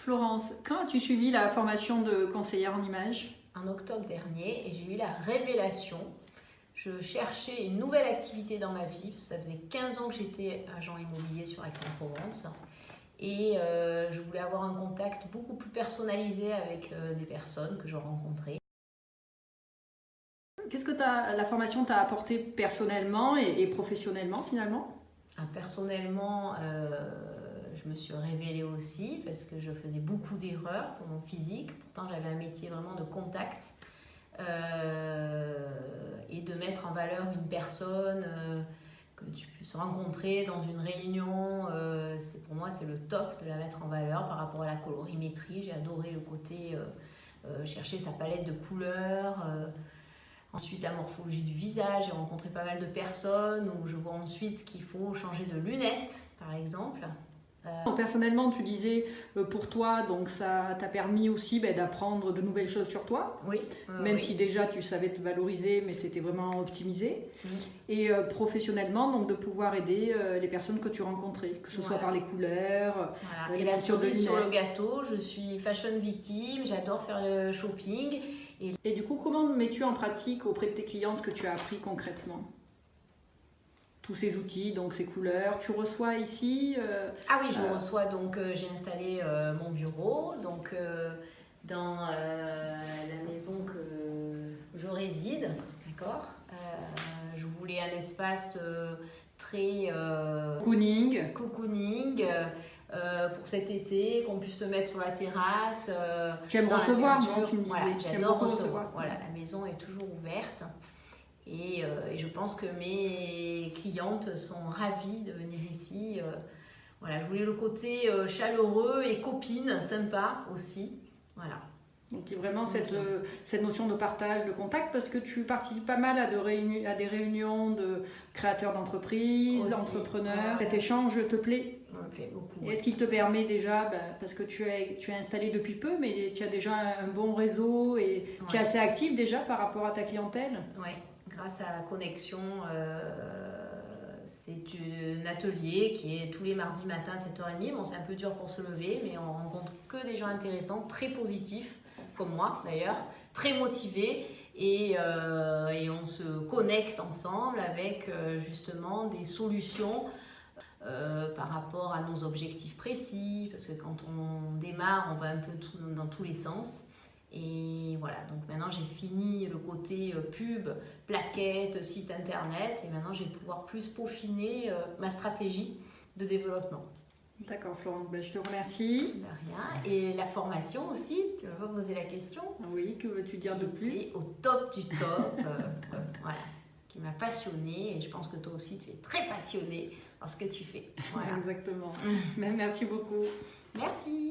Florence, quand as-tu suivi la formation de conseillère en images? En octobre dernier, et j'ai eu la révélation. Je cherchais une nouvelle activité dans ma vie. Ça faisait 15 ans que j'étais agent immobilier sur Aix-en-Provence. Et je voulais avoir un contact beaucoup plus personnalisé avec des personnes que je rencontrais. Qu'est-ce que la formation t'a apporté personnellement et professionnellement finalement? Personnellement, je me suis révélée aussi parce que je faisais beaucoup d'erreurs pour mon physique. Pourtant, j'avais un métier vraiment de contact et de mettre en valeur une personne que tu puisses rencontrer dans une réunion. Pour moi, c'est le top de la mettre en valeur par rapport à la colorimétrie. J'ai adoré le côté chercher sa palette de couleurs. Ensuite, la morphologie du visage. J'ai rencontré pas mal de personnes où je vois ensuite qu'il faut changer de lunettes, par exemple. Personnellement, tu disais pour toi, donc ça t'a permis aussi d'apprendre de nouvelles choses sur toi. Oui. Même si déjà tu savais te valoriser, mais c'était vraiment optimisé. Et professionnellement, donc de pouvoir aider les personnes que tu rencontrais, que ce soit par les couleurs. Et la cerise sur le gâteau, je suis fashion victime, j'adore faire le shopping. Et du coup, comment mets-tu en pratique auprès de tes clients ce que tu as appris concrètement? Tous ces outils, donc ces couleurs, tu reçois ici Ah oui, je reçois, donc j'ai installé mon bureau donc, dans la maison que je réside, d'accord. Je voulais un espace très cocooning pour cet été, qu'on puisse se mettre sur la terrasse. Tu aimes recevoir, non? Tu me disais. Voilà, j'adore recevoir. Voilà, la maison est toujours ouverte. Et je pense que mes clientes sont ravies de venir ici. Voilà, je voulais le côté chaleureux et copine, sympa aussi. Voilà. Donc vraiment cette notion de partage, de contact, parce que tu participes pas mal à des réunions de créateurs d'entreprises, d'entrepreneurs. Cet échange te plaît? Me plaît beaucoup. Et est-ce qu'il te permet déjà, parce que tu es installé depuis peu, mais tu as déjà un bon réseau et tu es assez active déjà par rapport à ta clientèle? Oui. Grâce à Connexion, c'est un atelier qui est tous les mardis matin à 7h30. Bon, c'est un peu dur pour se lever, mais on rencontre que des gens intéressants, très positifs, comme moi d'ailleurs, très motivés. Et on se connecte ensemble avec justement des solutions par rapport à nos objectifs précis. Parce que quand on démarre, on va un peu dans tous les sens. Et voilà, donc maintenant j'ai fini le côté pub, plaquettes, site internet, et maintenant je vais pouvoir plus peaufiner ma stratégie de développement. D'accord Florence, je te remercie. De rien. Et la formation aussi, tu vas pas poser la question. Oui, que veux-tu dire de plus? Au top du top, voilà, qui m'a passionnée, et je pense que toi aussi tu es très passionnée par ce que tu fais. Voilà. Exactement. Merci beaucoup. Merci.